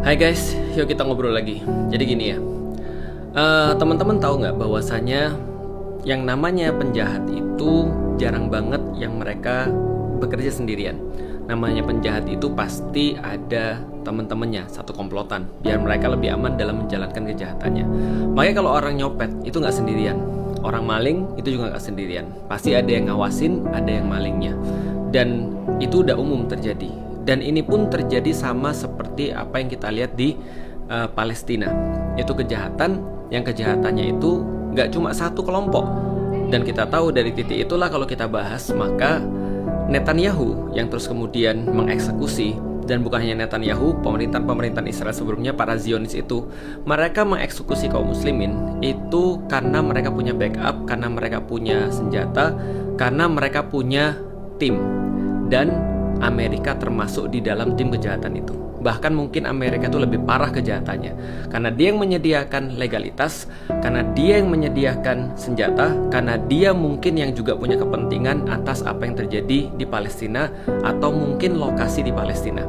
Hai guys, yuk kita ngobrol lagi. Jadi gini ya, teman-teman tahu nggak bahwasanya yang namanya penjahat itu jarang banget yang mereka bekerja sendirian. Namanya penjahat itu pasti ada teman-temannya, satu komplotan, biar mereka lebih aman dalam menjalankan kejahatannya. Makanya kalau orang nyopet itu nggak sendirian, orang maling itu juga nggak sendirian. Pasti ada yang ngawasin, ada yang malingnya, dan itu udah umum terjadi. Dan ini pun terjadi sama seperti apa yang kita lihat di Palestina. Itu kejahatan, yang kejahatannya itu nggak cuma satu kelompok. Dan kita tahu dari titik itulah kalau kita bahas, maka Netanyahu yang terus kemudian mengeksekusi, dan bukan hanya Netanyahu, pemerintahan Israel sebelumnya, para Zionis itu, mereka mengeksekusi kaum muslimin itu karena mereka punya backup, karena mereka punya senjata, karena mereka punya tim. Dan Amerika termasuk di dalam tim kejahatan itu. Bahkan mungkin Amerika itu lebih parah kejahatannya, karena dia yang menyediakan legalitas, karena dia yang menyediakan senjata, karena dia mungkin yang juga punya kepentingan atas apa yang terjadi di Palestina atau mungkin lokasi di Palestina.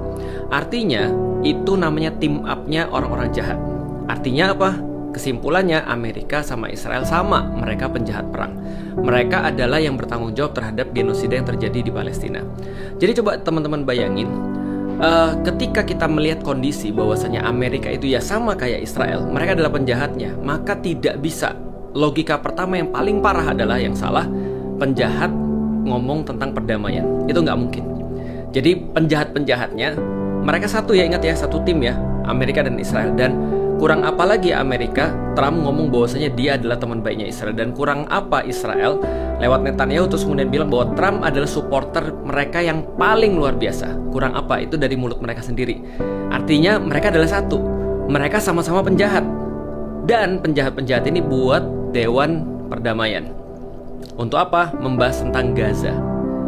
Artinya itu namanya team up-nya orang-orang jahat. Artinya apa? Kesimpulannya, Amerika sama Israel sama, mereka penjahat perang. Mereka adalah yang bertanggung jawab terhadap genosida yang terjadi di Palestina. Jadi coba teman-teman bayangin, ketika kita melihat kondisi bahwasanya Amerika itu ya sama kayak Israel, mereka adalah penjahatnya, maka tidak bisa. Logika pertama yang paling parah adalah yang salah, penjahat ngomong tentang perdamaian. Itu nggak mungkin. Jadi penjahat-penjahatnya, mereka satu ya, ingat ya, satu tim ya, Amerika dan Israel. Dan kurang apa lagi Amerika, Trump ngomong bahwasanya dia adalah teman baiknya Israel. Dan kurang apa Israel lewat Netanyahu terus kemudian bilang bahwa Trump adalah supporter mereka yang paling luar biasa. Kurang apa? Itu dari mulut mereka sendiri. Artinya mereka adalah satu. Mereka sama-sama penjahat. Dan penjahat-penjahat ini buat Dewan Perdamaian. Untuk apa? Membahas tentang Gaza.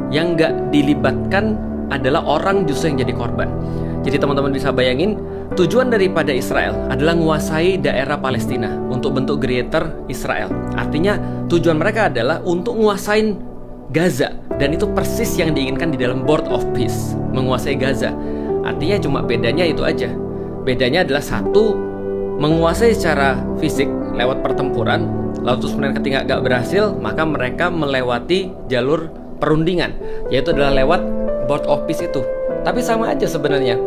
Yang gak dilibatkan adalah orang justru yang jadi korban. Jadi teman-teman bisa bayangin, tujuan daripada Israel adalah menguasai daerah Palestina untuk bentuk Greater Israel. Artinya tujuan mereka adalah untuk menguasai Gaza. Dan itu persis yang diinginkan di dalam Board of Peace, menguasai Gaza. Artinya cuma bedanya itu aja. Bedanya adalah satu, menguasai secara fisik lewat pertempuran, lalu terus ketika gak berhasil, maka mereka melewati jalur perundingan, yaitu adalah lewat Board of Peace itu. Tapi sama aja sebenarnya,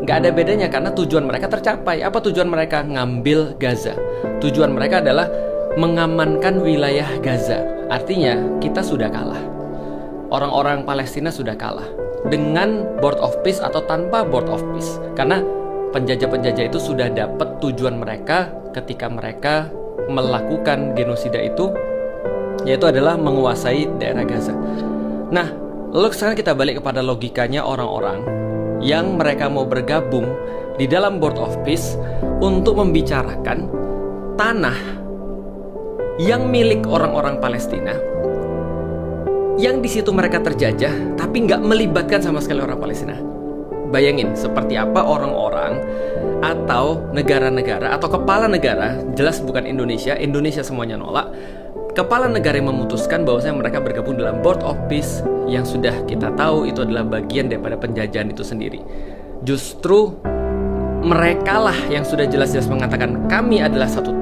nggak ada bedanya karena tujuan mereka tercapai. Apa tujuan mereka? Ngambil Gaza. Tujuan mereka adalah mengamankan wilayah Gaza. Artinya kita sudah kalah. Orang-orang Palestina sudah kalah dengan Board of Peace atau tanpa Board of Peace. Karena penjajah-penjajah itu sudah dapat tujuan mereka ketika mereka melakukan genosida itu, yaitu adalah menguasai daerah Gaza. Nah, lalu sekarang kita balik kepada logikanya orang-orang yang mereka mau bergabung di dalam Board of Peace untuk membicarakan tanah yang milik orang-orang Palestina, yang di situ mereka terjajah tapi nggak melibatkan sama sekali orang Palestina. Bayangin seperti apa orang-orang atau negara-negara atau kepala negara, jelas bukan Indonesia, Indonesia semuanya nolak. Kepala negara yang memutuskan bahwasanya mereka bergabung dalam Board of Peace yang sudah kita tahu itu adalah bagian daripada penjajahan itu sendiri. Justru mereka lah yang sudah jelas-jelas mengatakan kami adalah satu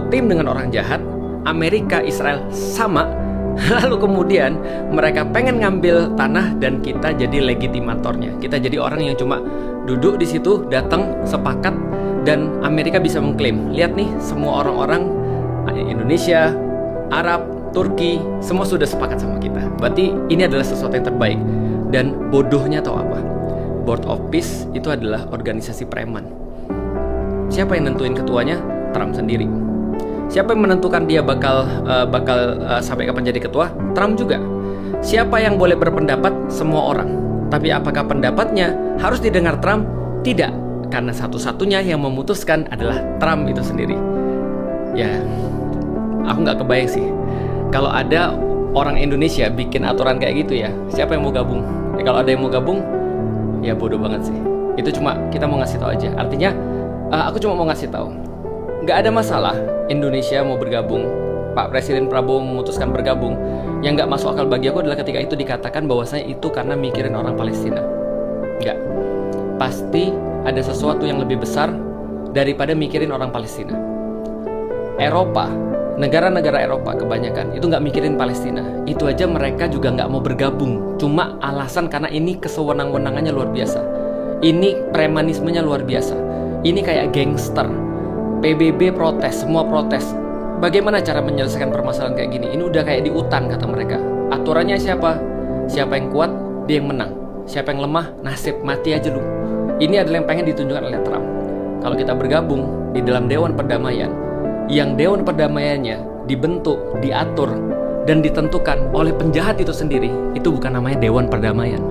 tim dengan orang jahat. Amerika, Israel sama. Lalu kemudian mereka pengen ngambil tanah dan kita jadi legitimatornya. Kita jadi orang yang cuma duduk di situ, datang, sepakat, dan Amerika bisa mengklaim, lihat nih, semua orang-orang Indonesia, Arab, Turki, semua sudah sepakat sama kita. Berarti ini adalah sesuatu yang terbaik. Dan bodohnya tahu apa? Board of Peace itu adalah organisasi preman. Siapa yang nentuin ketuanya? Trump sendiri. Siapa yang menentukan dia bakal sampai kapan jadi ketua? Trump juga. Siapa yang boleh berpendapat? Semua orang. Tapi apakah pendapatnya harus didengar Trump? Tidak, karena satu-satunya yang memutuskan adalah Trump itu sendiri. Ya, aku nggak kebayang sih kalau ada orang Indonesia bikin aturan kayak gitu ya. Siapa yang mau gabung? Ya, kalau ada yang mau gabung, ya bodoh banget sih. Itu cuma kita mau ngasih tahu aja. Artinya, aku cuma mau ngasih tahu, nggak ada masalah Indonesia mau bergabung. Pak Presiden Prabowo memutuskan bergabung. Yang nggak masuk akal bagi aku adalah ketika itu dikatakan bahwasanya itu karena mikirin orang Palestina. Nggak. Pasti ada sesuatu yang lebih besar daripada mikirin orang Palestina. Eropa, negara-negara Eropa kebanyakan itu nggak mikirin Palestina. Itu aja mereka juga nggak mau bergabung. Cuma alasan karena ini kesewenang-wenangannya luar biasa. Ini premanismenya luar biasa. Ini kayak gangster. PBB protes, semua protes. Bagaimana cara menyelesaikan permasalahan kayak gini? Ini udah kayak di hutan kata mereka. Aturannya siapa? Siapa yang kuat, dia yang menang. Siapa yang lemah, nasib, mati aja lu. Ini adalah yang pengen ditunjukkan oleh Trump. Kalau kita bergabung di dalam Dewan Perdamaian, yang Dewan Perdamaiannya dibentuk, diatur, dan ditentukan oleh penjahat itu sendiri, itu bukan namanya Dewan Perdamaian.